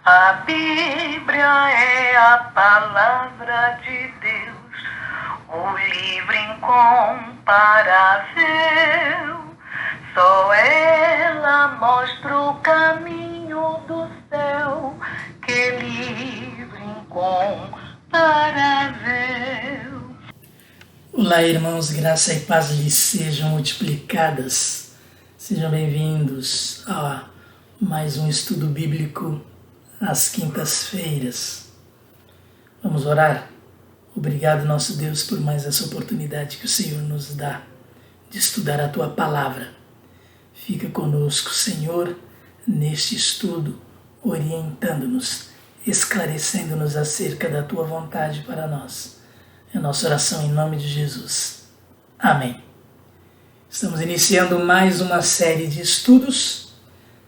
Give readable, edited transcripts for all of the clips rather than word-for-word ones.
A Bíblia é a palavra de Deus, o livro incomparável. Só ela mostra o caminho do céu, que livro incomparável. Olá, irmãos, graça e paz lhes sejam multiplicadas. Sejam bem-vindos a mais um estudo bíblico às quintas-feiras. Vamos orar? Obrigado, nosso Deus, por mais essa oportunidade que o Senhor nos dá de estudar a Tua Palavra. Fica conosco, Senhor, neste estudo, orientando-nos, esclarecendo-nos acerca da Tua vontade para nós. É a nossa oração em nome de Jesus. Amém. Estamos iniciando mais uma série de estudos,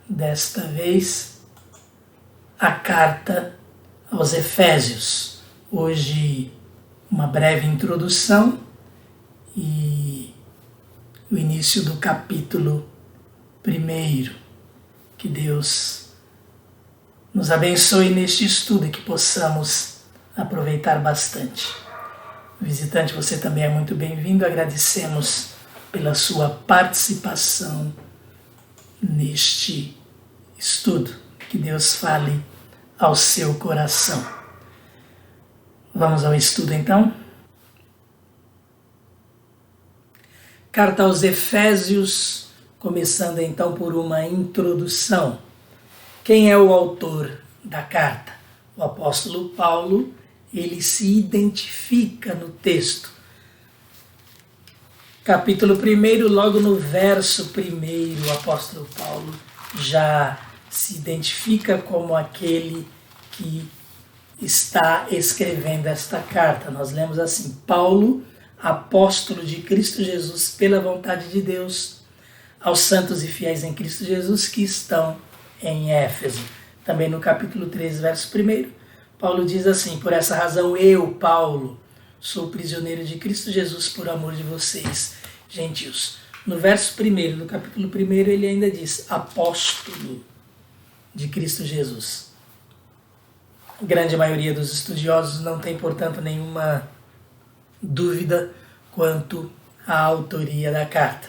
desta vez a carta aos Efésios. Hoje uma breve introdução e o início do capítulo 1. Que Deus nos abençoe neste estudo e que possamos aproveitar bastante. Visitante, você também é muito bem-vindo. Agradecemos pela sua participação neste estudo. Que Deus fale ao seu coração. Vamos ao estudo então? Carta aos Efésios, começando então por uma introdução. Quem é o autor da carta? O apóstolo Paulo. Ele se identifica no texto. Capítulo 1, logo no verso 1, o apóstolo Paulo já se identifica como aquele que está escrevendo esta carta. Nós lemos assim: Paulo, apóstolo de Cristo Jesus, pela vontade de Deus, aos santos e fiéis em Cristo Jesus que estão em Éfeso. Também no capítulo 3, verso 1, Paulo diz assim: por essa razão eu, Paulo, sou prisioneiro de Cristo Jesus por amor de vocês, gentios. No verso 1 do capítulo 1 ele ainda diz apóstolo de Cristo Jesus. A grande maioria dos estudiosos não tem, portanto, nenhuma dúvida quanto à autoria da carta.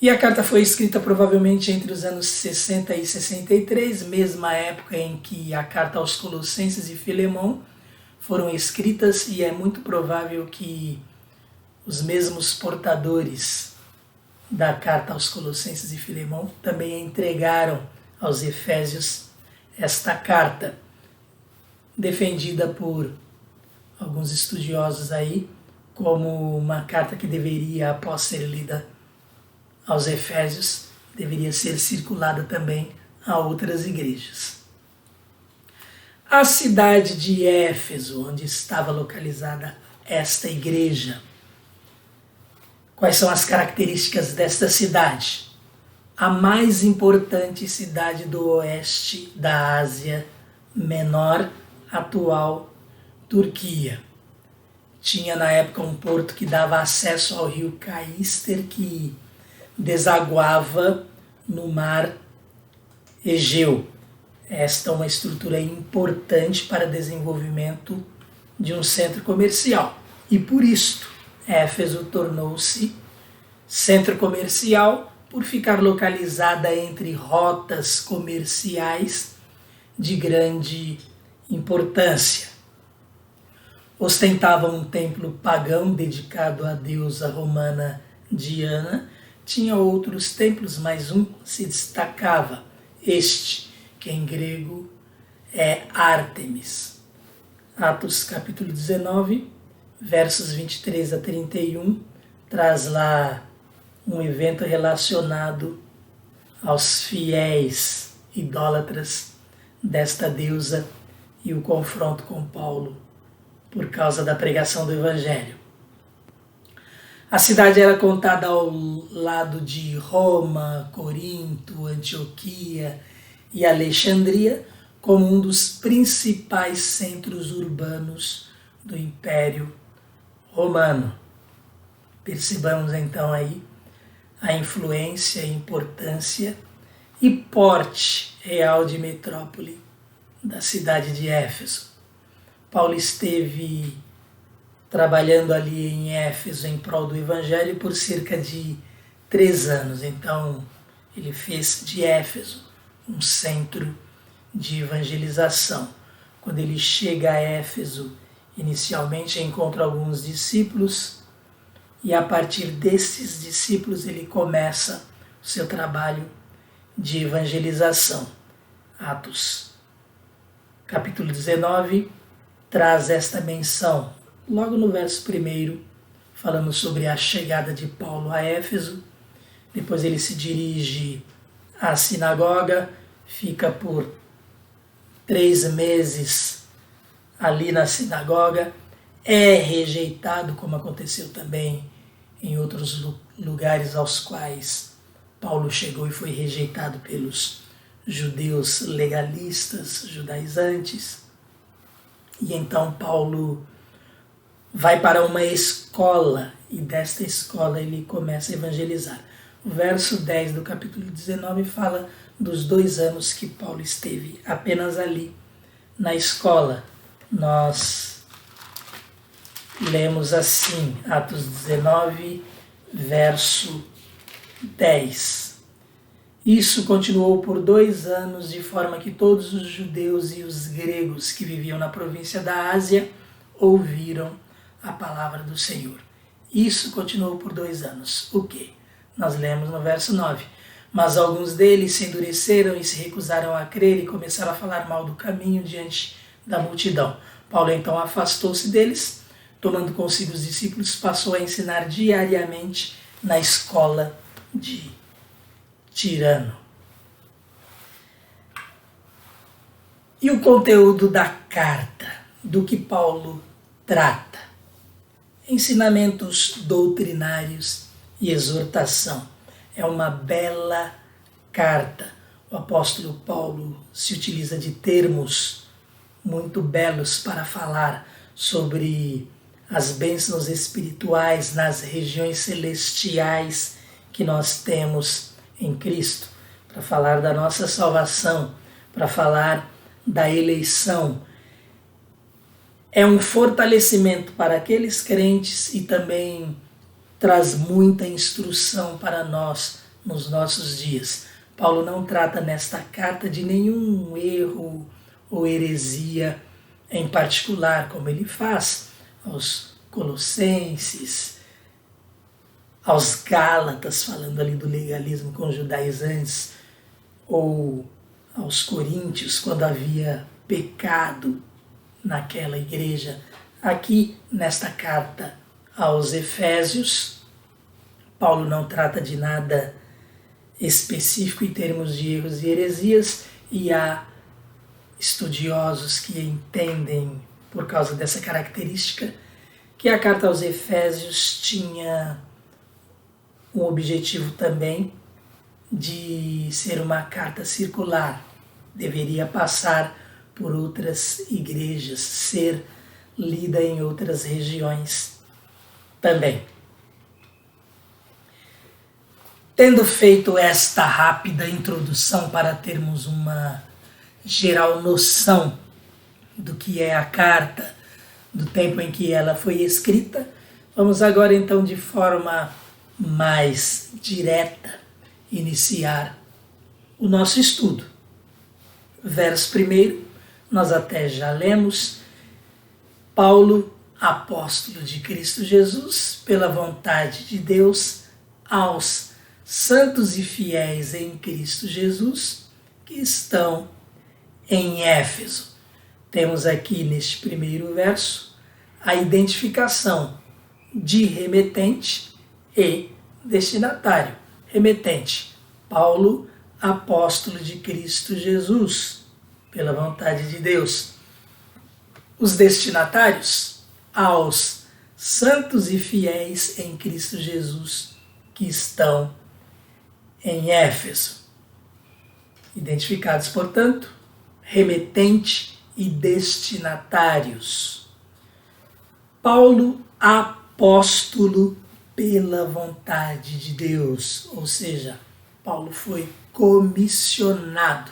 E a carta foi escrita provavelmente entre os anos 60 e 63, mesma época em que a carta aos Colossenses e Filemão foram escritas, e é muito provável que os mesmos portadores da carta aos Colossenses e Filemão também entregaram aos Efésios esta carta, defendida por alguns estudiosos aí como uma carta que deveria, após ser lida aos Efésios, deveria ser circulada também a outras igrejas. A cidade de Éfeso, onde estava localizada esta igreja. Quais são as características desta cidade? A mais importante cidade do oeste da Ásia Menor, atual Turquia. Tinha na época um porto que dava acesso ao rio Caister, que desaguava no mar Egeu. Esta é uma estrutura importante para o desenvolvimento de um centro comercial. E por isto, Éfeso tornou-se centro comercial por ficar localizada entre rotas comerciais de grande importância. Ostentava um templo pagão dedicado à deusa romana Diana. Tinha outros templos, mas um se destacava, este, que em grego é Ártemis. Atos capítulo 19, versos 23 a 31, traz lá um evento relacionado aos fiéis idólatras desta deusa e o confronto com Paulo por causa da pregação do Evangelho. A cidade era contada ao lado de Roma, Corinto, Antioquia e Alexandria como um dos principais centros urbanos do Império Romano. Percebamos então aí a influência, importância e porte real de metrópole da cidade de Éfeso. Paulo esteve trabalhando ali em Éfeso em prol do Evangelho por cerca de 3 anos. Então, ele fez de Éfeso um centro de evangelização. Quando ele chega a Éfeso, inicialmente encontra alguns discípulos e a partir desses discípulos ele começa o seu trabalho de evangelização. Atos, capítulo 19, traz esta menção, logo no verso 1, falando sobre a chegada de Paulo a Éfeso. Depois ele se dirige à sinagoga, fica por 3 meses ali na sinagoga, é rejeitado, como aconteceu também em outros lugares aos quais Paulo chegou e foi rejeitado pelos judeus legalistas, judaizantes. E então Paulo vai para uma escola e desta escola ele começa a evangelizar. O verso 10 do capítulo 19 fala dos 2 anos que Paulo esteve apenas ali na escola. Nós lemos assim, Atos 19, verso 10. Isso continuou por 2 anos, de forma que todos os judeus e os gregos que viviam na província da Ásia ouviram a palavra do Senhor. Isso continuou por 2 anos. O quê? Nós lemos no verso 9. Mas alguns deles se endureceram e se recusaram a crer e começaram a falar mal do caminho diante da multidão. Paulo então afastou-se deles, tomando consigo os discípulos, passou a ensinar diariamente na escola de Tirano. E o conteúdo da carta, do que Paulo trata? Ensinamentos doutrinários e exortação. É uma bela carta. O apóstolo Paulo se utiliza de termos muito belos para falar sobre as bênçãos espirituais nas regiões celestiais que nós temos em Cristo, para falar da nossa salvação, para falar da eleição. É um fortalecimento para aqueles crentes e também traz muita instrução para nós nos nossos dias. Paulo não trata nesta carta de nenhum erro ou heresia em particular, como ele faz aos Colossenses, aos Gálatas, falando ali do legalismo com os judaizantes, ou aos Coríntios, quando havia pecado naquela igreja. Aqui, nesta carta aos Efésios, Paulo não trata de nada específico em termos de erros e heresias, e há estudiosos que entendem, por causa dessa característica, que a carta aos Efésios tinha um objetivo também de ser uma carta circular, deveria passar por outras igrejas, ser lida em outras regiões também. Tendo feito esta rápida introdução para termos uma geral noção do que é a carta, do tempo em que ela foi escrita, vamos agora então de forma mais direta iniciar o nosso estudo. Verso 1, nós até já lemos: Paulo, apóstolo de Cristo Jesus, pela vontade de Deus, aos santos e fiéis em Cristo Jesus, que estão em Éfeso. Temos aqui neste primeiro verso a identificação de remetente e destinatário. Remetente, Paulo, apóstolo de Cristo Jesus, pela vontade de Deus. Os destinatários, aos santos e fiéis em Cristo Jesus, que estão em Éfeso. Identificados, portanto, remetente e destinatários. Paulo, apóstolo pela vontade de Deus, ou seja, Paulo foi comissionado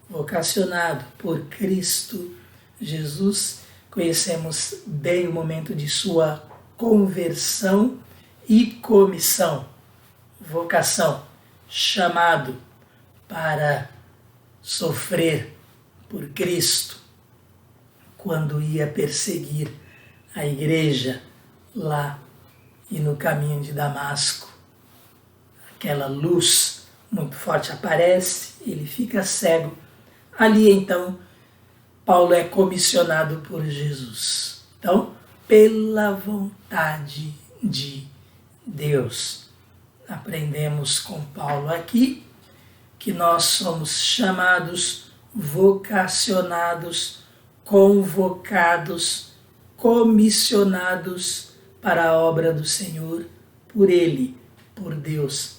vocacionado por Cristo Jesus. Conhecemos bem o momento de sua conversão e comissão. Vocação, chamado para sofrer por Cristo quando ia perseguir a igreja lá e no caminho de Damasco. Aquela luz muito forte aparece, ele fica cego. Ali então Paulo é comissionado por Jesus. Então, pela vontade de Deus. Aprendemos com Paulo aqui que nós somos chamados, vocacionados, convocados, comissionados para a obra do Senhor por Ele, por Deus.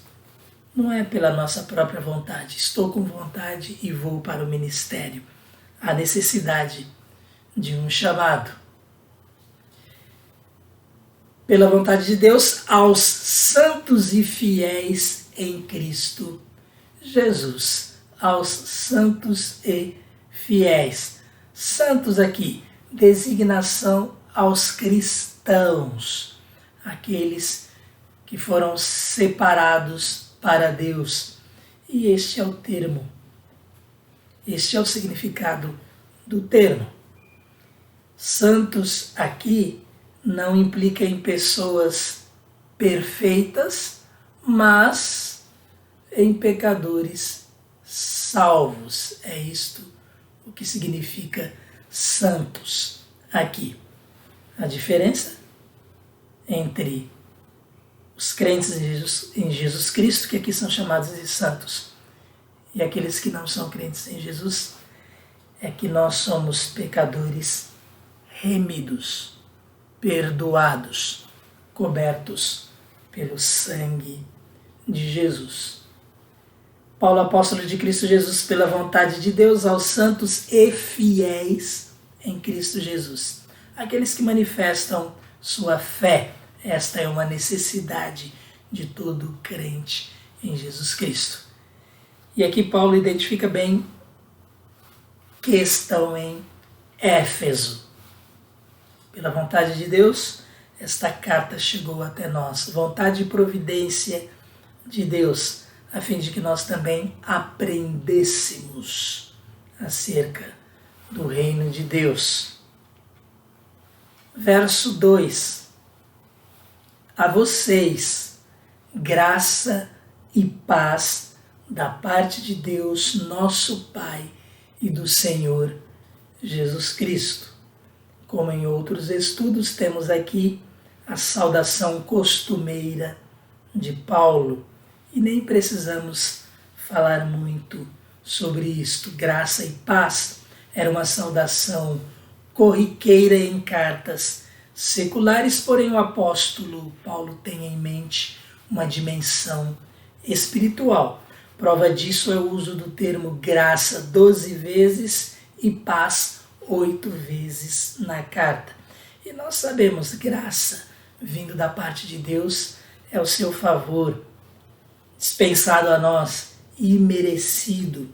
Não é pela nossa própria vontade. Estou com vontade e vou para o ministério. Há necessidade de um chamado. Pela vontade de Deus, aos santos e fiéis em Cristo Jesus. Aos santos e fiéis. Santos aqui, designação aos cristãos, aqueles que foram separados para Deus. E este é o termo, este é o significado do termo. Santos aqui não implica em pessoas perfeitas, mas em pecadores salvos. É isto o que significa santos aqui. A diferença entre os crentes em Jesus Cristo, que aqui são chamados de santos, e aqueles que não são crentes em Jesus, é que nós somos pecadores remidos, perdoados, cobertos pelo sangue de Jesus. Paulo, apóstolo de Cristo Jesus, pela vontade de Deus, aos santos e fiéis em Cristo Jesus. Aqueles que manifestam sua fé. Esta é uma necessidade de todo crente em Jesus Cristo. E aqui Paulo identifica bem que estão em Éfeso. Pela vontade de Deus, esta carta chegou até nós. Vontade e providência de Deus, a fim de que nós também aprendêssemos acerca do reino de Deus. Verso 2. A vocês, graça e paz da parte de Deus, nosso Pai, e do Senhor Jesus Cristo. Como em outros estudos, temos aqui a saudação costumeira de Paulo, e nem precisamos falar muito sobre isto. Graça e paz era uma saudação corriqueira em cartas seculares, porém o apóstolo Paulo tem em mente uma dimensão espiritual. Prova disso é o uso do termo graça 12 vezes e paz 8 vezes na carta. E nós sabemos, graça, vindo da parte de Deus, é o seu favor, dispensado a nós, imerecido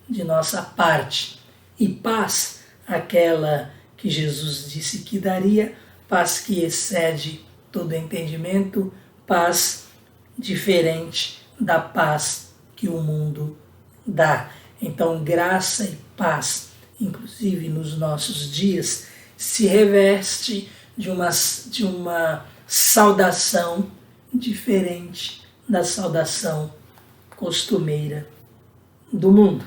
de nossa parte. E paz, aquela que Jesus disse que daria, paz que excede todo entendimento, paz diferente da paz que o mundo dá. Então, graça e paz, inclusive nos nossos dias, se reveste de uma saudação diferente da saudação costumeira do mundo.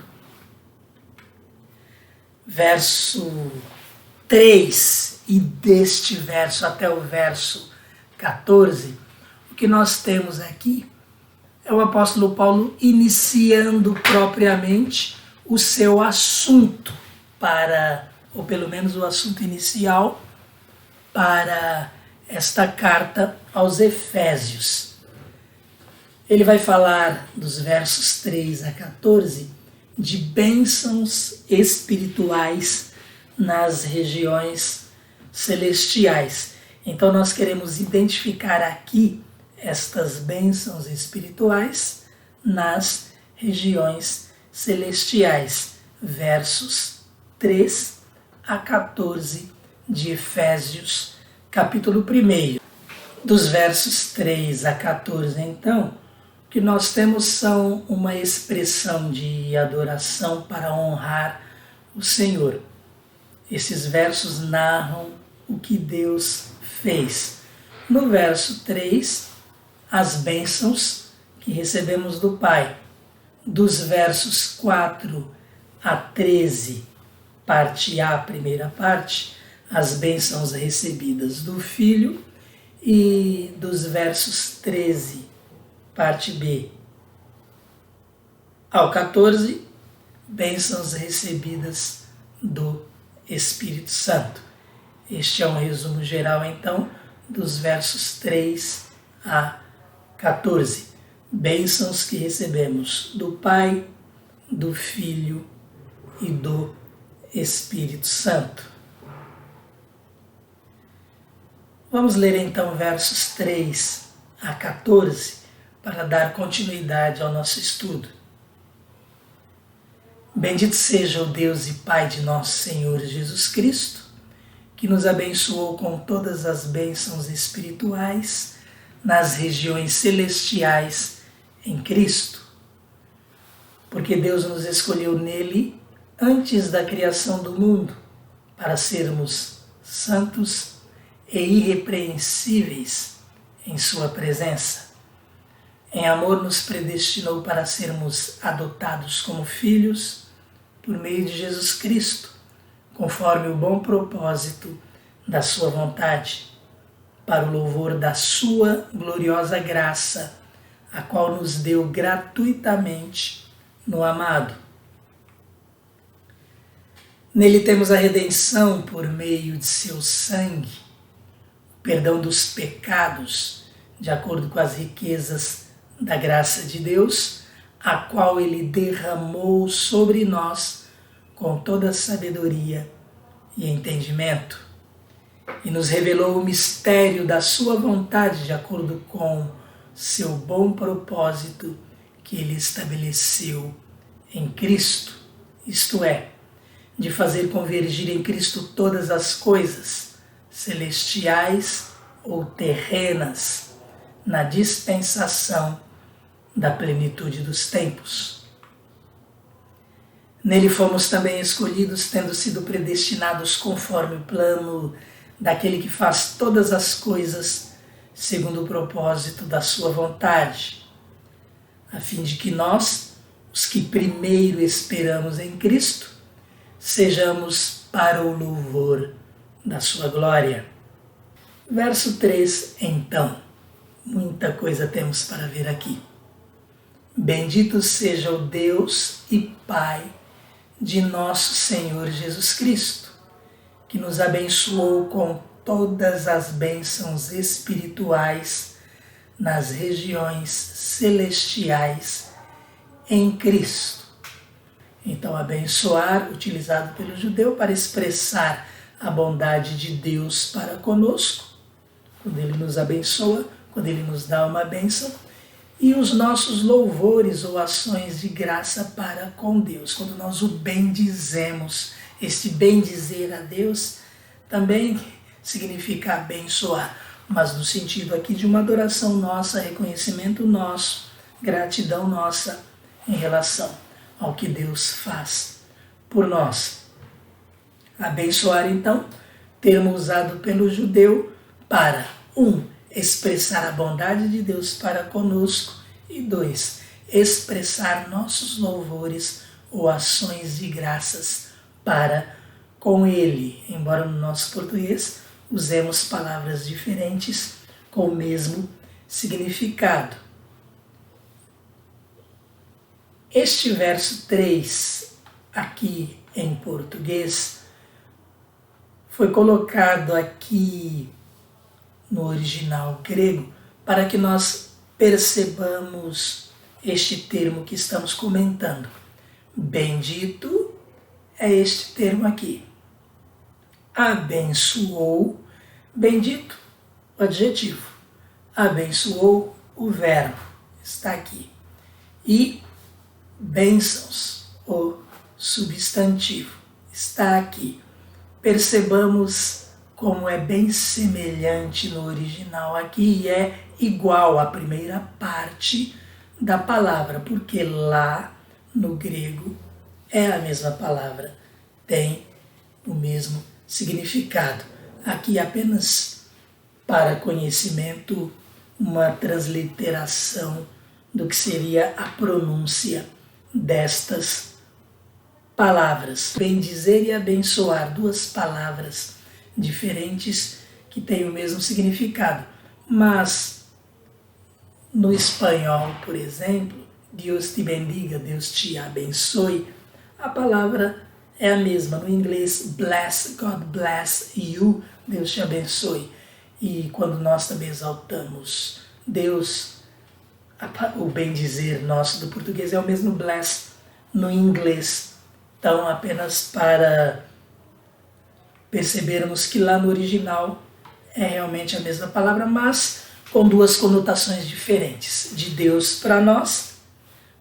Verso 3, e deste verso até o verso 14, o que nós temos aqui é o apóstolo Paulo iniciando propriamente o seu assunto ou pelo menos o assunto inicial para esta carta aos Efésios. Ele vai falar dos versos 3 a 14 de bênçãos espirituais nas regiões celestiais. Então nós queremos identificar aqui estas bênçãos espirituais nas regiões celestiais. versos 3 a 14 de Efésios, capítulo 1. Dos versos 3 a 14, então, o que nós temos são uma expressão de adoração para honrar o Senhor. Esses versos narram o que Deus fez. No verso 3, as bênçãos que recebemos do Pai. Dos versos 4 a 13, parte A, primeira parte, as bênçãos recebidas do Filho. E dos versos 13, parte B, ao 14, bênçãos recebidas do Espírito Santo. Este é um resumo geral, então, dos versos 3 a 14. Bênçãos que recebemos do Pai, do Filho e do Espírito Santo. Vamos ler então versos 3 a 14 para dar continuidade ao nosso estudo. Bendito seja o Deus e Pai de nosso Senhor Jesus Cristo, que nos abençoou com todas as bênçãos espirituais nas regiões celestiais em Cristo. Porque Deus nos escolheu nele antes da criação do mundo para sermos santos e irrepreensíveis em sua presença. Em amor nos predestinou para sermos adotados como filhos por meio de Jesus Cristo, conforme o bom propósito da sua vontade, para o louvor da sua gloriosa graça, a qual nos deu gratuitamente no amado. Nele temos a redenção por meio de seu sangue, perdão dos pecados, de acordo com as riquezas da graça de Deus, a qual Ele derramou sobre nós com toda sabedoria e entendimento, e nos revelou o mistério da sua vontade, de acordo com seu bom propósito que Ele estabeleceu em Cristo, isto é, de fazer convergir em Cristo todas as coisas, celestiais ou terrenas, na dispensação da plenitude dos tempos. Nele fomos também escolhidos, tendo sido predestinados conforme o plano daquele que faz todas as coisas segundo o propósito da sua vontade, a fim de que nós, os que primeiro esperamos em Cristo, sejamos para o louvor da sua glória. Verso 3, então. Muita coisa temos para ver aqui. Bendito seja o Deus e Pai de nosso Senhor Jesus Cristo, que nos abençoou com todas as bênçãos espirituais nas regiões celestiais em Cristo. Então, abençoar, utilizado pelo judeu para expressar a bondade de Deus para conosco, quando Ele nos abençoa, quando Ele nos dá uma bênção, e os nossos louvores ou ações de graça para com Deus, quando nós o bendizemos. Este bendizer a Deus também significa abençoar, mas no sentido aqui de uma adoração nossa, reconhecimento nosso, gratidão nossa em relação ao que Deus faz por nós. Abençoar, então, termo usado pelo judeu para 1. Expressar a bondade de Deus para conosco e 2. Expressar nossos louvores ou ações de graças para com Ele, embora no nosso português usemos palavras diferentes com o mesmo significado. Este verso 3, aqui em português, foi colocado aqui no original grego para que nós percebamos este termo que estamos comentando. Bendito é este termo aqui. Abençoou, bendito, o adjetivo. Abençoou, o verbo, está aqui. E bênçãos, o substantivo. Está aqui. Percebamos como é bem semelhante no original aqui e é igual à primeira parte da palavra, porque lá no grego é a mesma palavra, tem o mesmo significado. Aqui apenas para conhecimento, uma transliteração do que seria a pronúncia destas palavras. Bendizer e abençoar, duas palavras diferentes que têm o mesmo significado, mas no espanhol, por exemplo, Deus te bendiga, Deus te abençoe, a palavra é a mesma. No inglês, bless, God bless you, Deus te abençoe. E quando nós também exaltamos Deus, o bem-dizer nosso do português é o mesmo bless no inglês. Então, apenas para percebermos que lá no original é realmente a mesma palavra, mas com duas conotações diferentes. De Deus para nós,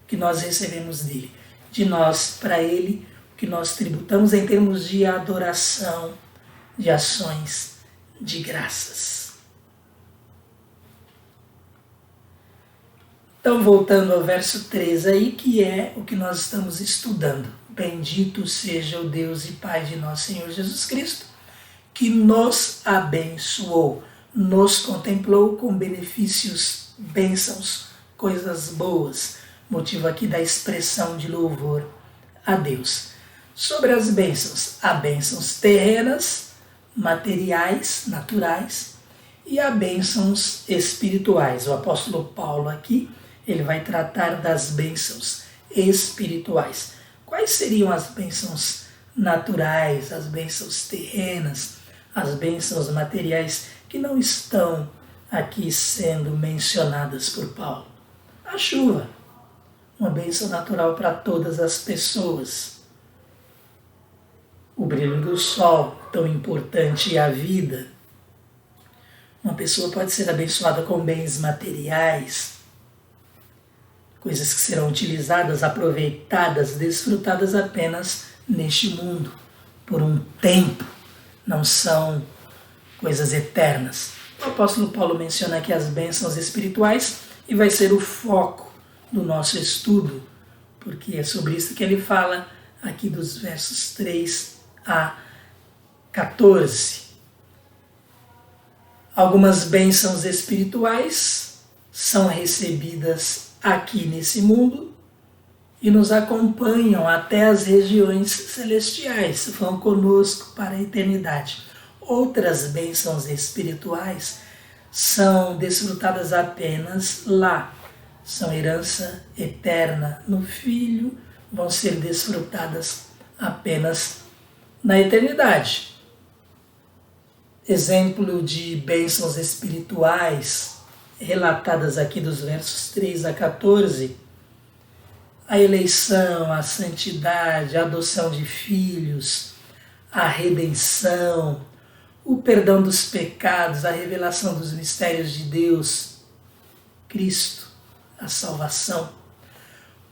o que nós recebemos dele. De nós para ele, o que nós tributamos em termos de adoração, de ações de graças. Então, voltando ao verso 3 aí, que é o que nós estamos estudando. Bendito seja o Deus e Pai de nosso Senhor Jesus Cristo, que nos abençoou, nos contemplou com benefícios, bênçãos, coisas boas. Motivo aqui da expressão de louvor a Deus. Sobre as bênçãos, há bênçãos terrenas, materiais, naturais, e há bênçãos espirituais. O apóstolo Paulo aqui, ele vai tratar das bênçãos espirituais. Quais seriam as bênçãos naturais, as bênçãos terrenas, as bênçãos materiais que não estão aqui sendo mencionadas por Paulo? A chuva, uma bênção natural para todas as pessoas. O brilho do sol, tão importante à vida. Uma pessoa pode ser abençoada com bens materiais, coisas que serão utilizadas, aproveitadas, desfrutadas apenas neste mundo, por um tempo, não são coisas eternas. O apóstolo Paulo menciona aqui as bênçãos espirituais e vai ser o foco do nosso estudo, porque é sobre isso que ele fala aqui dos versos 3 a 14. Algumas bênçãos espirituais são recebidas aqui nesse mundo e nos acompanham até as regiões celestiais, vão conosco para a eternidade. Outras bênçãos espirituais são desfrutadas apenas lá, são herança eterna no Filho, vão ser desfrutadas apenas na eternidade. Exemplo de bênçãos espirituais relatadas aqui dos versos 3 a 14, a eleição, a santidade, a adoção de filhos, a redenção, o perdão dos pecados, a revelação dos mistérios de Deus, Cristo, a salvação,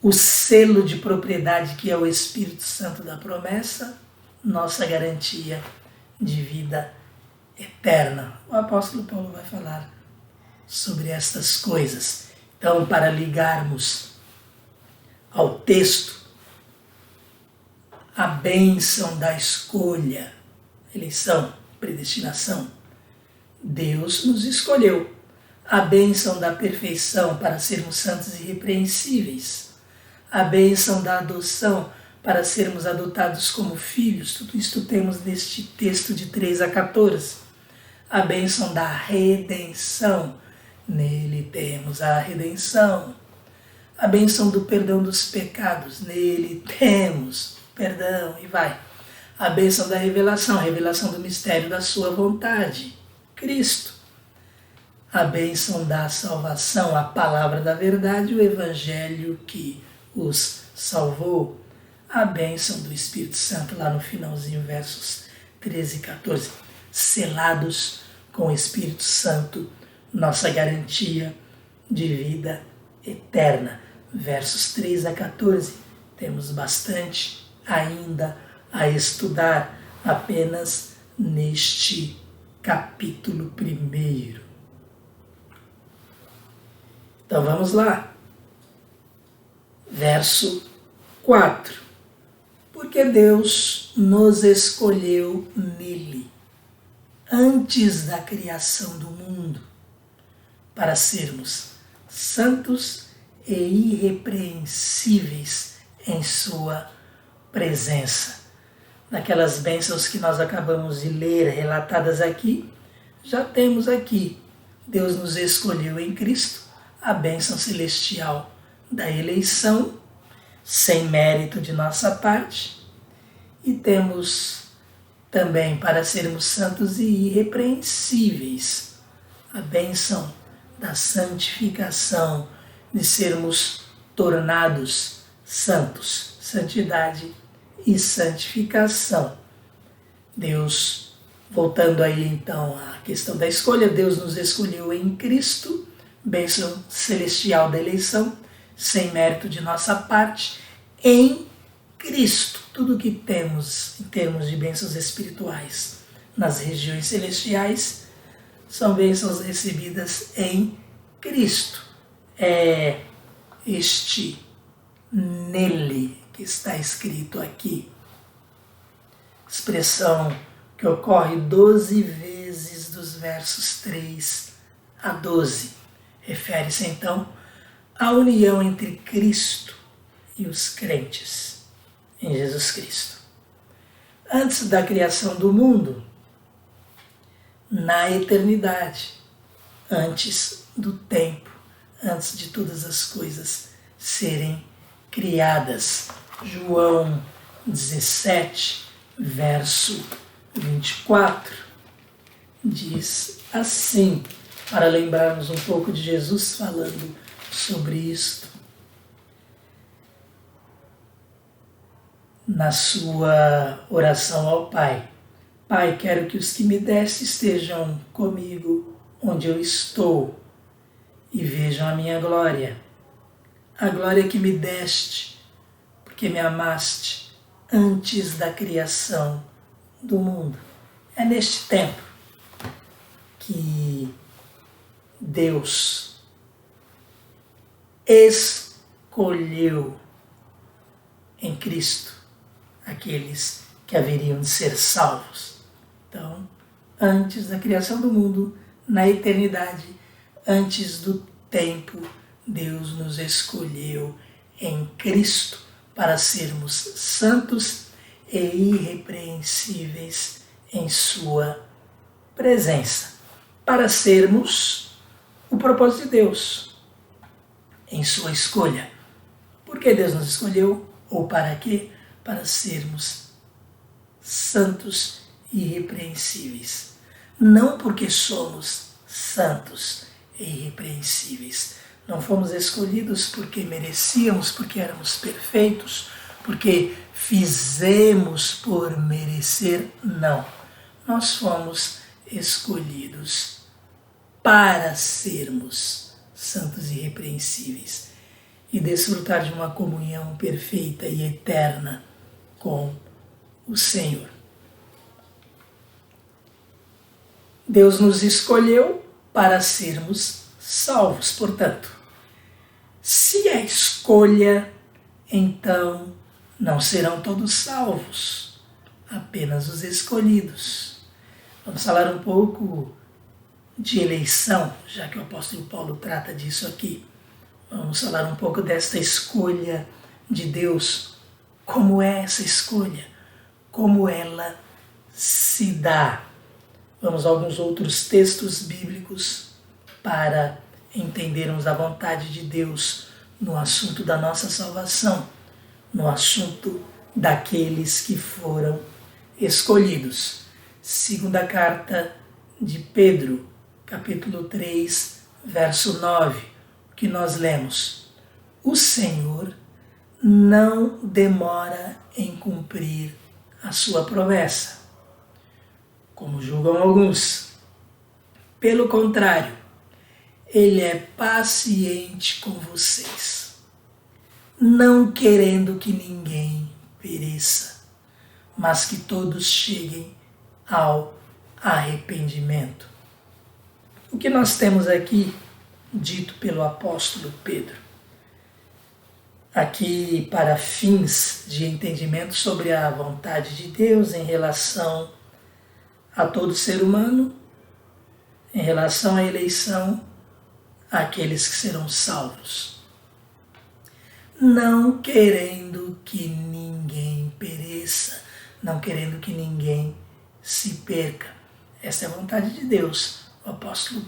o selo de propriedade que é o Espírito Santo da promessa, nossa garantia de vida eterna. O apóstolo Paulo vai falar sobre estas coisas. Então, para ligarmos ao texto, a bênção da escolha, eleição, predestinação, Deus nos escolheu. A bênção da perfeição para sermos santos e irrepreensíveis. A bênção da adoção para sermos adotados como filhos. Tudo isto temos neste texto de 3 a 14. A bênção da redenção. Nele temos a redenção. A bênção do perdão dos pecados. Nele temos perdão e vai. A bênção da revelação. A revelação do mistério da sua vontade. Cristo. A bênção da salvação. A palavra da verdade. O evangelho que os salvou. A bênção do Espírito Santo lá no finalzinho, versos 13 e 14. Selados com o Espírito Santo, nossa garantia de vida eterna. Versos 3 a 14, temos bastante ainda a estudar apenas neste capítulo 1. Então vamos lá. Verso 4. Porque Deus nos escolheu nele, antes da criação do mundo, para sermos santos e irrepreensíveis em sua presença. Naquelas bênçãos que nós acabamos de ler, relatadas aqui, já temos aqui: Deus nos escolheu em Cristo, a bênção celestial da eleição, sem mérito de nossa parte, e temos também, para sermos santos e irrepreensíveis, a bênção da santificação, de sermos tornados santos, santidade e santificação. Deus, voltando aí então à questão da escolha, Deus nos escolheu em Cristo, bênção celestial da eleição, sem mérito de nossa parte, em Cristo. Tudo que temos em termos de bênçãos espirituais nas regiões celestiais são bênçãos recebidas em Cristo. É este nele que está escrito aqui. Expressão que ocorre 12 vezes dos versos 3 a 12. Refere-se então à união entre Cristo e os crentes em Jesus Cristo. Antes da criação do mundo, na eternidade, antes do tempo, antes de todas as coisas serem criadas. João 17, verso 24, diz assim, para lembrarmos um pouco de Jesus falando sobre isto. Na sua oração ao Pai: Pai, quero que os que me deste estejam comigo onde eu estou e vejam a minha glória, a glória que me deste, porque me amaste antes da criação do mundo. É neste tempo que Deus escolheu em Cristo aqueles que haveriam de ser salvos. Então, antes da criação do mundo, na eternidade, antes do tempo, Deus nos escolheu em Cristo para sermos santos e irrepreensíveis em sua presença, para sermos o propósito de Deus em sua escolha. Por que Deus nos escolheu? Ou para quê? Para sermos santos e irrepreensíveis. Não porque somos santos e irrepreensíveis. Não fomos escolhidos porque merecíamos, porque éramos perfeitos, porque fizemos por merecer. Não. Nós fomos escolhidos para sermos santos e irrepreensíveis e desfrutar de uma comunhão perfeita e eterna com o Senhor. Deus nos escolheu para sermos salvos, portanto. Se a escolha, então não serão todos salvos, apenas os escolhidos. Vamos falar um pouco de eleição, já que o apóstolo Paulo trata disso aqui. Vamos falar um pouco desta escolha de Deus. Como é essa escolha? Como ela se dá? Vamos a alguns outros textos bíblicos para entendermos a vontade de Deus no assunto da nossa salvação, no assunto daqueles que foram escolhidos. Segunda carta de Pedro, capítulo 3, verso 9, que nós lemos: O Senhor não demora em cumprir a sua promessa, como julgam alguns. Pelo contrário, Ele é paciente com vocês, não querendo que ninguém pereça, mas que todos cheguem ao arrependimento. O que nós temos aqui dito pelo apóstolo Pedro, aqui para fins de entendimento sobre a vontade de Deus em relação a todo ser humano, em relação à eleição, àqueles que serão salvos, não querendo que ninguém pereça, não querendo que ninguém se perca. Essa é a vontade de Deus. O apóstolo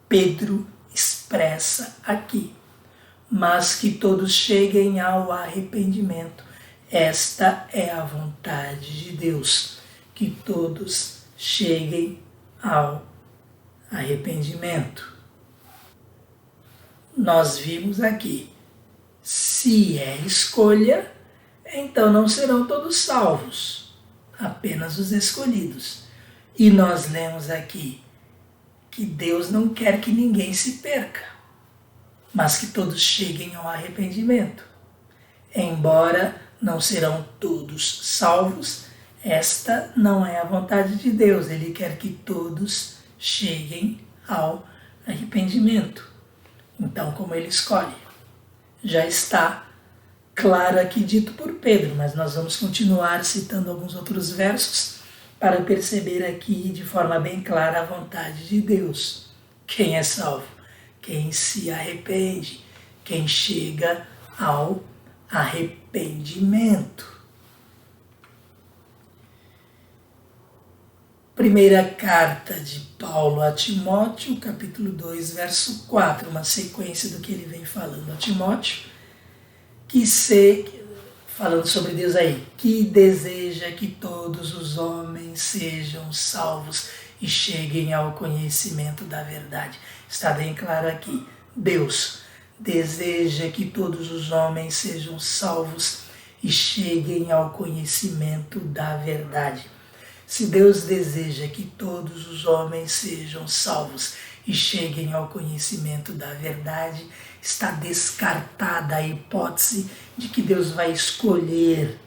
Pedro expressa aqui, mas que todos cheguem ao arrependimento. Esta é a vontade de Deus, que todos cheguem ao arrependimento. Nós vimos aqui, se é escolha, então não serão todos salvos, apenas os escolhidos. E nós lemos aqui que Deus não quer que ninguém se perca, mas que todos cheguem ao arrependimento. Embora não serão todos salvos, esta não é a vontade de Deus. Ele quer que todos cheguem ao arrependimento. Então, como ele escolhe? Já está claro aqui dito por Pedro, mas nós vamos continuar citando alguns outros versos para perceber aqui de forma bem clara a vontade de Deus. Quem é salvo? Quem se arrepende, quem chega ao arrependimento. Primeira carta de Paulo a Timóteo, capítulo 2, verso 4, uma sequência do que ele vem falando a Timóteo, falando sobre Deus aí, que deseja que todos os homens sejam salvos e cheguem ao conhecimento da verdade. Está bem claro aqui, Deus deseja que todos os homens sejam salvos e cheguem ao conhecimento da verdade. Se Deus deseja que todos os homens sejam salvos e cheguem ao conhecimento da verdade, está descartada a hipótese de que Deus vai escolher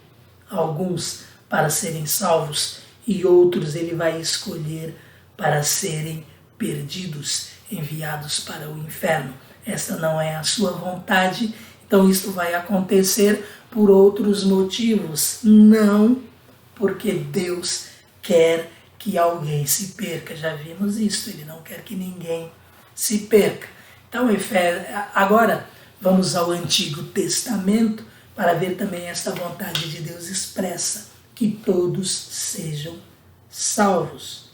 alguns para serem salvos e outros ele vai escolher para serem perdidos, enviados para o inferno. Esta não é a sua vontade, então isto vai acontecer por outros motivos, não porque Deus quer que alguém se perca. Já vimos isso, ele não quer que ninguém se perca. Então, agora vamos ao Antigo Testamento para ver também esta vontade de Deus expressa, que todos sejam salvos.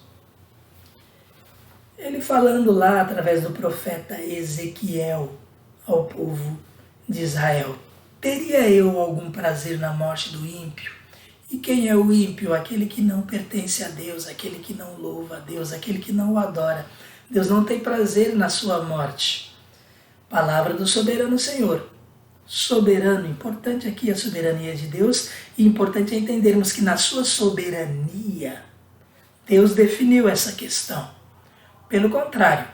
Ele falando lá através do profeta Ezequiel ao povo de Israel: teria eu algum prazer na morte do ímpio? E quem é o ímpio? Aquele que não pertence a Deus, aquele que não louva a Deus, aquele que não o adora. Deus não tem prazer na sua morte. Palavra do soberano Senhor. Soberano, importante aqui a soberania de Deus, e importante é entendermos que na sua soberania, Deus definiu essa questão. Pelo contrário,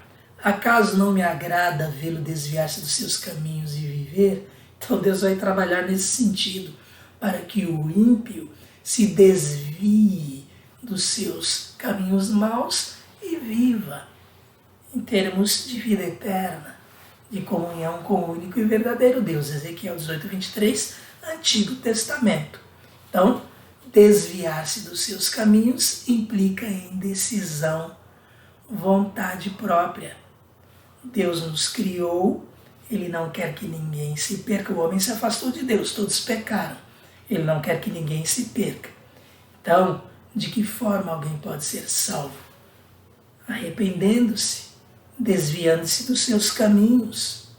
acaso não me agrada vê-lo desviar-se dos seus caminhos e viver? Então Deus vai trabalhar nesse sentido, para que o ímpio se desvie dos seus caminhos maus e viva em termos de vida eterna, de comunhão com o único e verdadeiro Deus. Ezequiel 18, 23, Antigo Testamento. Então, desviar-se dos seus caminhos implica em decisão, vontade própria. Deus nos criou, ele não quer que ninguém se perca. O homem se afastou de Deus, todos pecaram. Ele não quer que ninguém se perca. Então, de que forma alguém pode ser salvo? Arrependendo-se, desviando-se dos seus caminhos.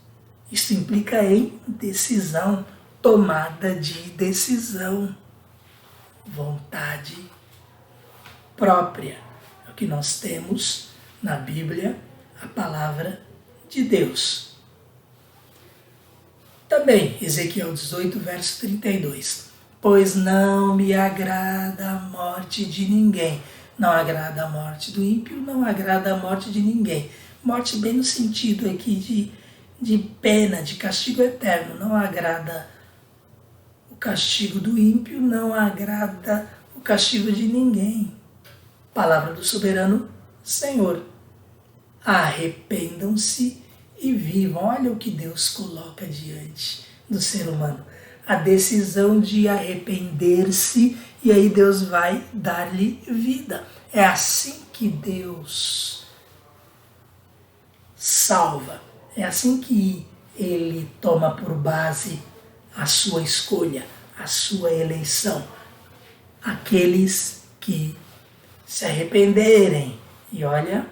Isso implica em decisão, tomada de decisão, vontade própria. É o que nós temos na Bíblia, a palavra de Deus. Também, Ezequiel 18, verso 32. Pois não me agrada a morte de ninguém. Não agrada a morte do ímpio, não agrada a morte de ninguém. Morte bem no sentido aqui de pena, de castigo eterno. Não agrada castigo do ímpio não agrada o castigo de ninguém. Palavra do soberano Senhor. Arrependam-se e vivam. Olha o que Deus coloca diante do ser humano. A decisão de arrepender-se, e aí Deus vai dar-lhe vida. É assim que Deus salva. É assim que Ele toma por base a sua escolha, a sua eleição. Aqueles que se arrependerem. E olha,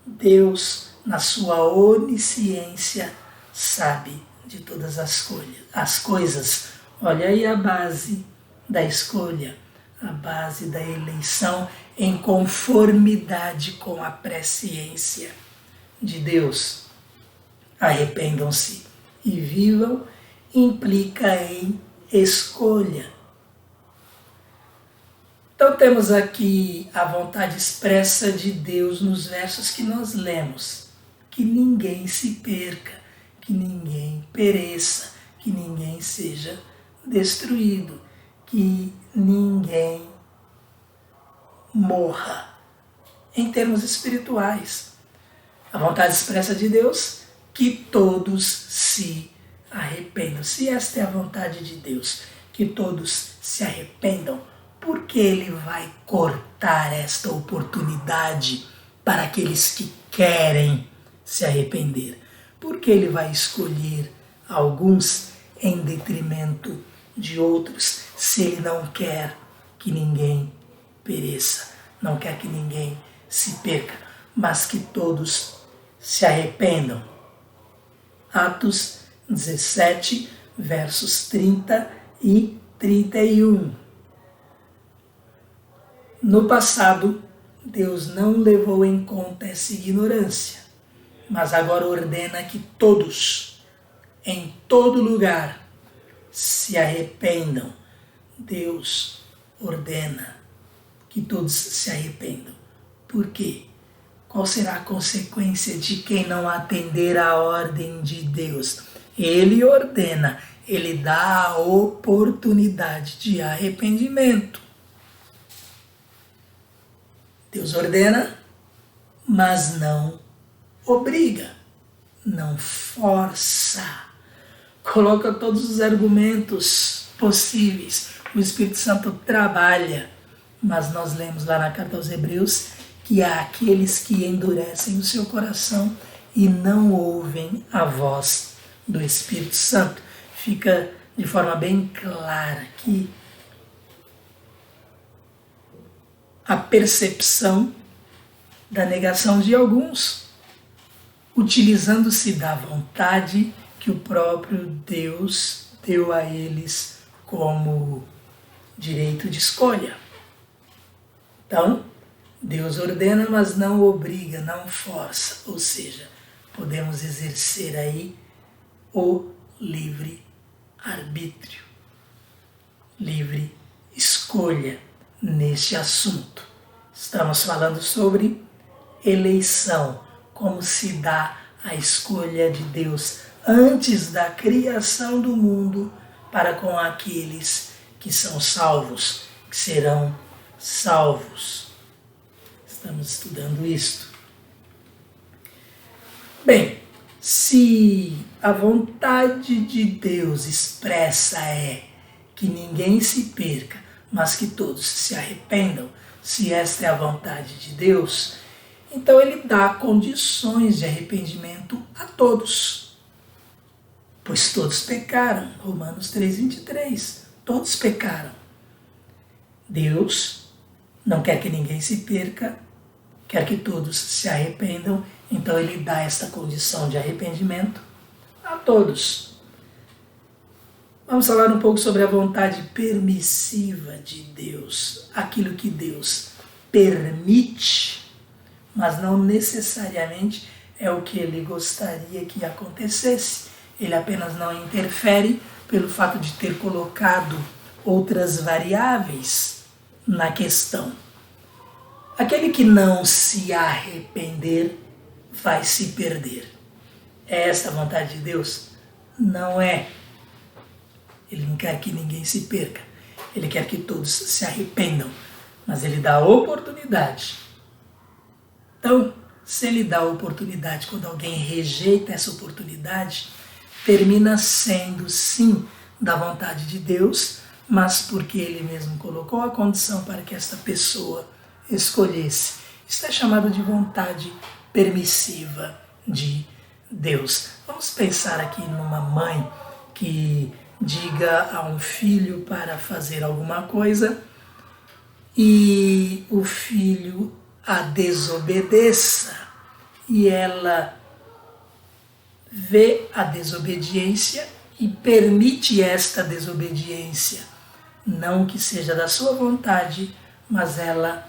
Deus, na sua onisciência, sabe de todas as coisas. Olha aí a base da escolha, a base da eleição em conformidade com a presciência de Deus. Arrependam-se e vivam implica em escolha. Então temos aqui a vontade expressa de Deus nos versos que nós lemos. Que ninguém se perca, que ninguém pereça, que ninguém seja destruído, que ninguém morra. Em termos espirituais, a vontade expressa de Deus, que todos se arrependam. Se esta é a vontade de Deus, que todos se arrependam, por que Ele vai cortar esta oportunidade para aqueles que querem se arrepender? Por que Ele vai escolher alguns em detrimento de outros, se Ele não quer que ninguém pereça, não quer que ninguém se perca, mas que todos se arrependam? Atos 17, versos 30 e 31. No passado, Deus não levou em conta essa ignorância, mas agora ordena que todos, em todo lugar, se arrependam. Deus ordena que todos se arrependam. Por quê? Qual será a consequência de quem não atender à ordem de Deus? Ele ordena, Ele dá a oportunidade de arrependimento. Deus ordena, mas não obriga, não força. Coloca todos os argumentos possíveis. O Espírito Santo trabalha, mas nós lemos lá na carta aos Hebreus que há aqueles que endurecem o seu coração e não ouvem a voz do Espírito Santo. Fica de forma bem clara que a percepção da negação de alguns, utilizando-se da vontade que o próprio Deus deu a eles como direito de escolha. Então, Deus ordena, mas não obriga, não força, ou seja, podemos exercer aí o livre arbítrio, livre escolha neste assunto. Estamos falando sobre eleição, como se dá a escolha de Deus antes da criação do mundo para com aqueles que são salvos, que serão salvos. Estamos estudando isto. Bem, se a vontade de Deus expressa é que ninguém se perca, mas que todos se arrependam, se esta é a vontade de Deus, então Ele dá condições de arrependimento a todos. Pois todos pecaram, Romanos 3:23, todos pecaram. Deus não quer que ninguém se perca, quer que todos se arrependam, então Ele dá esta condição de arrependimento a todos. Vamos falar um pouco sobre a vontade permissiva de Deus, aquilo que Deus permite, mas não necessariamente é o que Ele gostaria que acontecesse. Ele apenas não interfere pelo fato de ter colocado outras variáveis na questão. Aquele que não se arrepender vai se perder. É esta a vontade de Deus? Não é. Ele não quer que ninguém se perca. Ele quer que todos se arrependam. Mas ele dá a oportunidade. Então, se ele dá a oportunidade, quando alguém rejeita essa oportunidade, termina sendo, sim, da vontade de Deus, mas porque ele mesmo colocou a condição para que esta pessoa escolhesse. Isso é chamado de vontade permissiva de Deus. Vamos pensar aqui numa mãe que diga a um filho para fazer alguma coisa e o filho a desobedeça e ela vê a desobediência e permite esta desobediência, não que seja da sua vontade, mas ela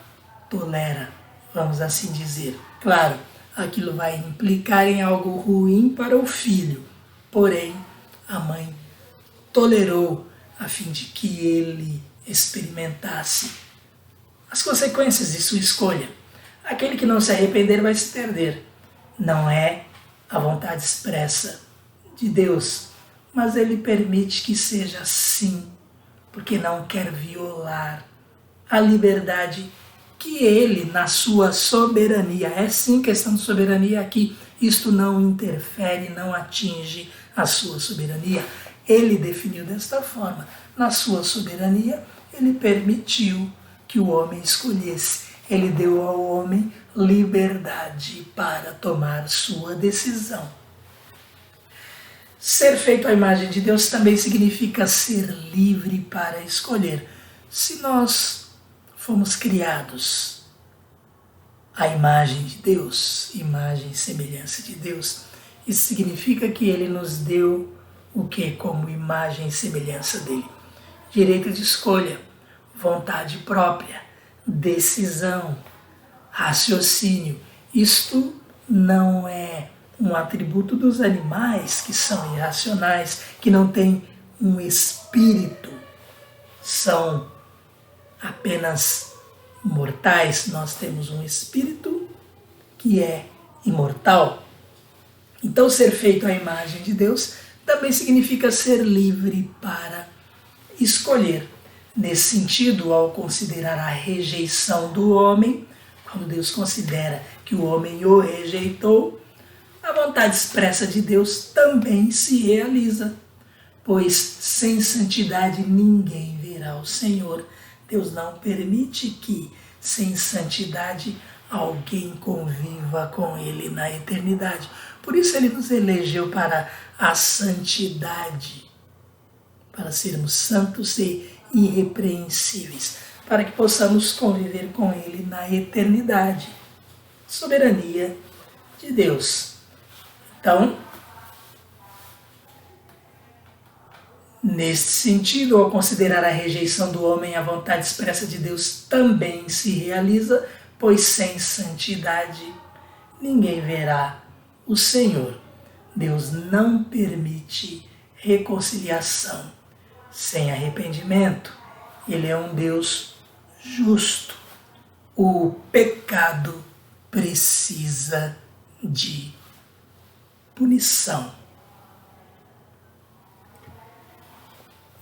tolera, vamos assim dizer. Claro, aquilo vai implicar em algo ruim para o filho, porém a mãe tolerou a fim de que ele experimentasse as consequências de sua escolha. Aquele que não se arrepender vai se perder. Não é a vontade expressa de Deus, mas ele permite que seja assim, porque não quer violar a liberdade que ele, na sua soberania, é sim questão de soberania aqui, isto não interfere, não atinge a sua soberania. Ele definiu desta forma, na sua soberania, ele permitiu que o homem escolhesse. Ele deu ao homem liberdade para tomar sua decisão. Ser feito à imagem de Deus também significa ser livre para escolher. Se nós fomos criados à imagem de Deus, imagem e semelhança de Deus, isso significa que Ele nos deu o que como imagem e semelhança dele? Direito de escolha, vontade própria, decisão, raciocínio. Isto não é um atributo dos animais que são irracionais, que não têm um espírito, são apenas mortais. Nós temos um espírito que é imortal. Então, ser feito à imagem de Deus também significa ser livre para escolher. Nesse sentido, ao considerar a rejeição do homem, quando Deus considera que o homem o rejeitou, a vontade expressa de Deus também se realiza, pois sem santidade ninguém verá o Senhor. Deus não permite que, sem santidade, alguém conviva com Ele na eternidade. Por isso Ele nos elegeu para a santidade, para sermos santos e irrepreensíveis, para que possamos conviver com Ele na eternidade. Soberania de Deus. Então, neste sentido, ao considerar a rejeição do homem, a vontade expressa de Deus também se realiza, pois sem santidade ninguém verá o Senhor. Deus não permite reconciliação sem arrependimento. Ele é um Deus justo. O pecado precisa de punição.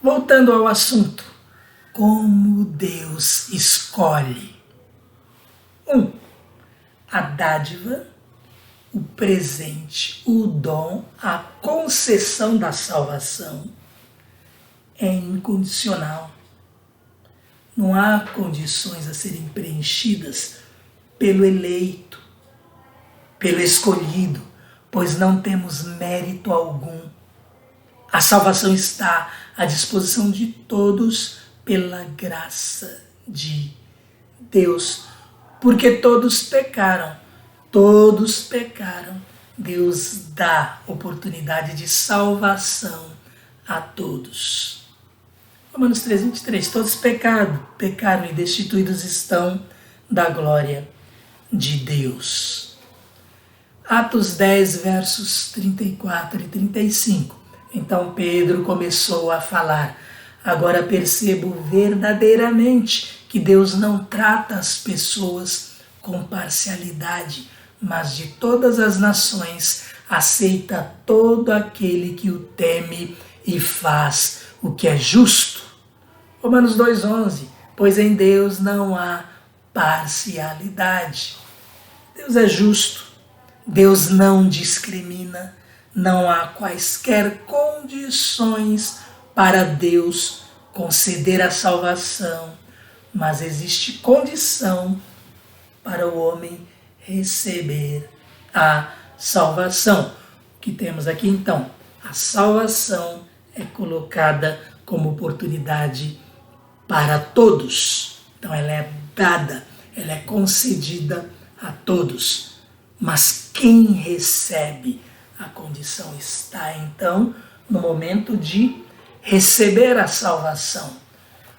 Voltando ao assunto, como Deus escolhe? 1. A dádiva, o presente, o dom, a concessão da salvação é incondicional. Não há condições a serem preenchidas pelo eleito, pelo escolhido, pois não temos mérito algum. A salvação está à disposição de todos pela graça de Deus, porque todos pecaram. Deus dá oportunidade de salvação a todos. Romanos 3:23, todos pecaram e destituídos estão da glória de Deus. Atos 10, versos 34 e 35. Então Pedro começou a falar: agora percebo verdadeiramente que Deus não trata as pessoas com parcialidade, mas de todas as nações aceita todo aquele que o teme e faz o que é justo. Romanos 2,11, pois em Deus não há parcialidade. Deus é justo, Deus não discrimina, não há quaisquer condições para Deus conceder a salvação, mas existe condição para o homem receber a salvação. O que temos aqui então? A salvação é colocada como oportunidade para todos. Então ela é dada, ela é concedida a todos. Mas quem recebe a condição está então no momento de receber a salvação.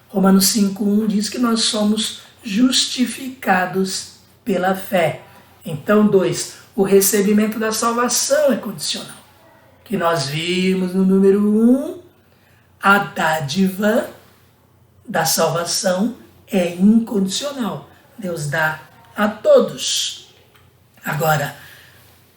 Romanos 5,1 diz que nós somos justificados pela fé. Então, 2, o recebimento da salvação é condicional. Que nós vimos no número 1, a dádiva da salvação é incondicional. Deus dá a todos. Agora,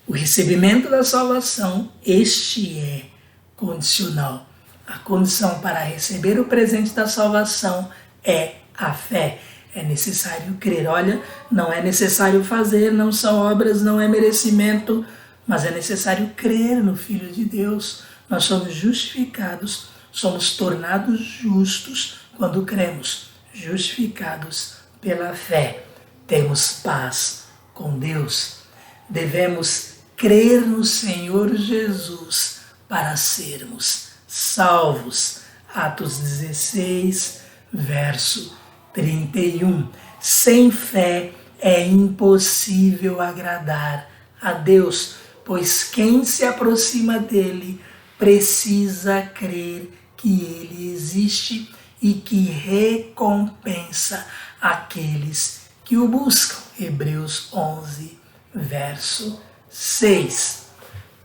o recebimento da salvação, este é condicional. A condição para receber o presente da salvação é a fé. É necessário crer. Olha, não é necessário fazer, não são obras, não é merecimento, mas é necessário crer no Filho de Deus. Nós somos justificados, somos tornados justos quando cremos. Justificados pela fé. Temos paz com Deus. Devemos crer no Senhor Jesus para sermos salvos. Atos 16, verso 31. Sem fé é impossível agradar a Deus, pois quem se aproxima dele precisa crer que ele existe e que recompensa aqueles que o buscam. Hebreus 11, verso 6.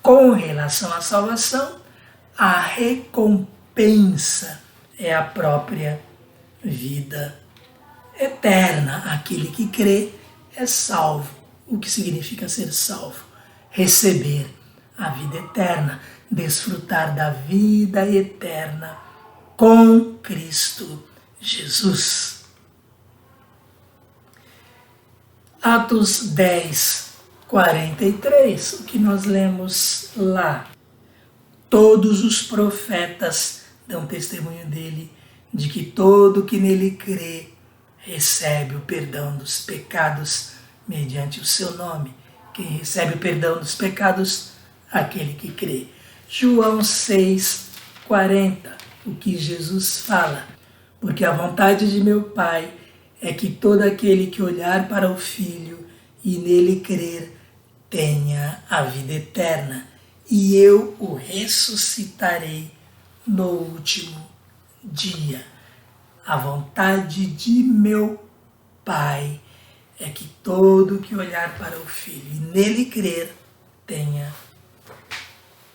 Com relação à salvação, a recompensa é a própria vida eterna. Aquele que crê é salvo. O que significa ser salvo? Receber a vida eterna, desfrutar da vida eterna com Cristo Jesus. Atos 10, 43, o que nós lemos lá. Todos os profetas dão testemunho dele, de que todo que nele crê recebe o perdão dos pecados mediante o seu nome. Quem recebe o perdão dos pecados? Aquele que crê. João 6, 40, o que Jesus fala. Porque a vontade de meu Pai é que todo aquele que olhar para o Filho e nele crer tenha a vida eterna, e eu o ressuscitarei no último dia. A vontade de meu Pai é que todo que olhar para o Filho e nele crer tenha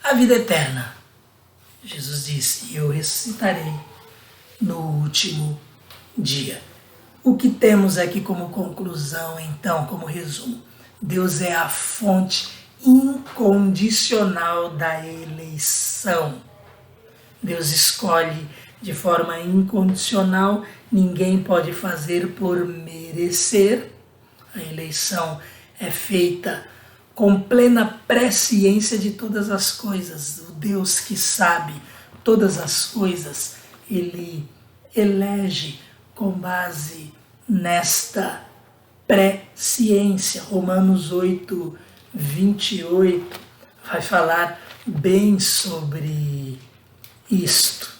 a vida eterna. Jesus disse, e eu ressuscitarei no último dia. O que temos aqui como conclusão, então, como resumo? Deus é a fonte incondicional da eleição. Deus escolhe de forma incondicional, ninguém pode fazer por merecer. A eleição é feita com plena presciência de todas as coisas. O Deus que sabe todas as coisas, ele elege com base nesta presciência. Romanos 8, 28 vai falar bem sobre isto.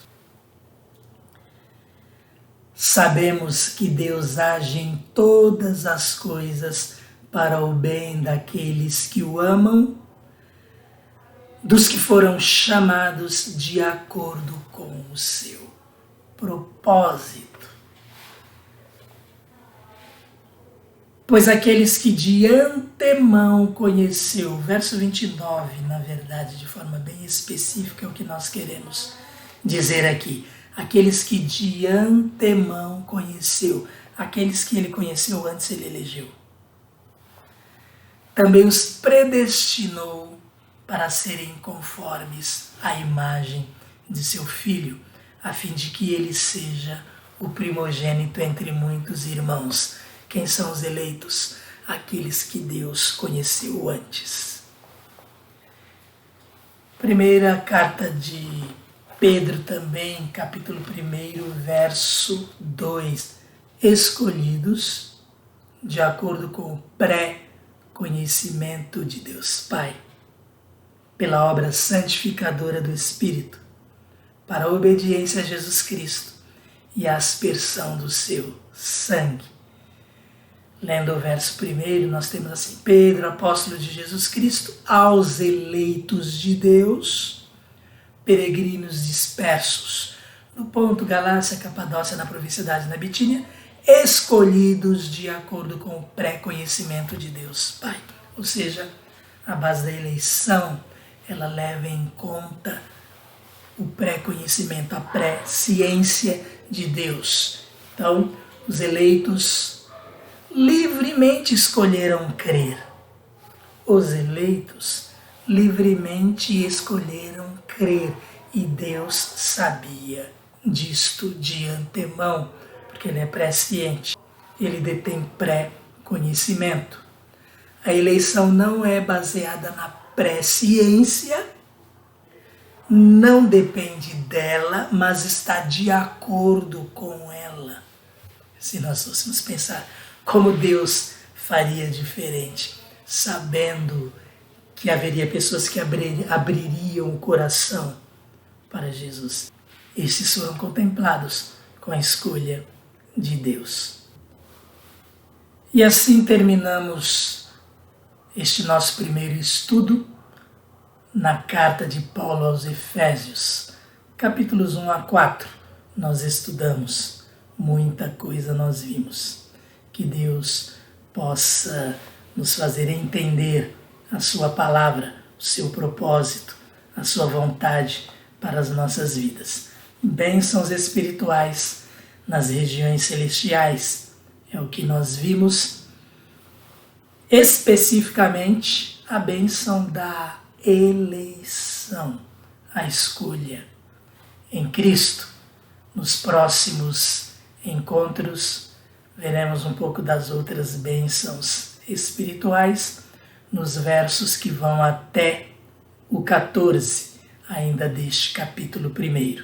Sabemos que Deus age em todas as coisas para o bem daqueles que o amam, dos que foram chamados de acordo com o seu propósito. Pois aqueles que de antemão conheceu, verso 29, na verdade, de forma bem específica, é o que nós queremos dizer aqui. Aqueles que de antemão conheceu, aqueles que ele conheceu antes, ele elegeu. Também os predestinou para serem conformes à imagem de seu Filho, a fim de que ele seja o primogênito entre muitos irmãos. Quem são os eleitos? Aqueles que Deus conheceu antes. Primeira carta de Pedro também, capítulo 1, verso 2. Escolhidos de acordo com o pré-conhecimento de Deus Pai, pela obra santificadora do Espírito, para a obediência a Jesus Cristo e a aspersão do seu sangue. Lendo o verso 1, nós temos assim: Pedro, apóstolo de Jesus Cristo, aos eleitos de Deus, peregrinos dispersos no Ponto, Galácia, Capadócia, na província da Ásia, na Bitínia, escolhidos de acordo com o pré-conhecimento de Deus Pai. Ou seja, a base da eleição, ela leva em conta o pré-conhecimento, a pré-ciência de Deus. Então, os eleitos livremente escolheram crer. Os eleitos livremente escolheram crer. E Deus sabia disto de antemão, porque Ele é presciente. Ele detém pré-conhecimento. A eleição não é baseada na presciência, não depende dela, mas está de acordo com ela. Se nós fôssemos pensar como Deus faria diferente, sabendo que haveria pessoas que abririam o coração para Jesus. Estes foram contemplados com a escolha de Deus. E assim terminamos este nosso primeiro estudo na carta de Paulo aos Efésios, capítulos 1 a 4. Nós estudamos, muita coisa nós vimos. Que Deus possa nos fazer entender a sua palavra, o seu propósito, a sua vontade para as nossas vidas. Bênçãos espirituais nas regiões celestiais é o que nós vimos, especificamente a bênção da eleição, a escolha em Cristo. Nos próximos encontros veremos um pouco das outras bênçãos espirituais nos versos que vão até o 14, ainda deste capítulo 1.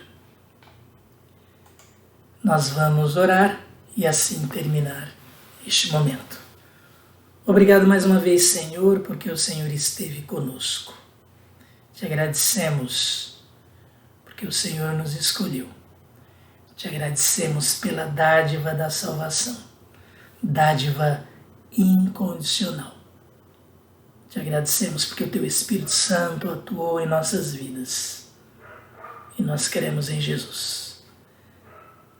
Nós vamos orar e assim terminar este momento. Obrigado mais uma vez, Senhor, porque o Senhor esteve conosco. Te agradecemos porque o Senhor nos escolheu. Te agradecemos pela dádiva da salvação, dádiva incondicional. Te agradecemos porque o Teu Espírito Santo atuou em nossas vidas e nós queremos em Jesus.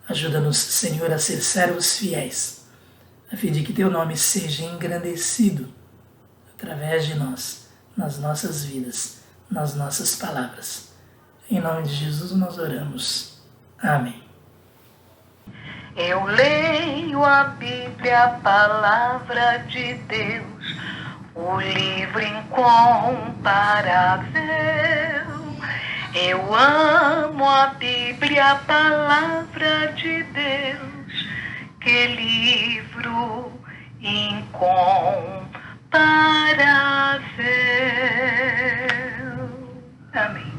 Ajuda-nos, Senhor, a ser servos fiéis, a fim de que Teu nome seja engrandecido através de nós, nas nossas vidas, nas nossas palavras. Em nome de Jesus nós oramos. Amém. Eu leio a Bíblia, a palavra de Deus, o livro incomparável. Eu amo a Bíblia, a palavra de Deus, que livro incomparável. Amém.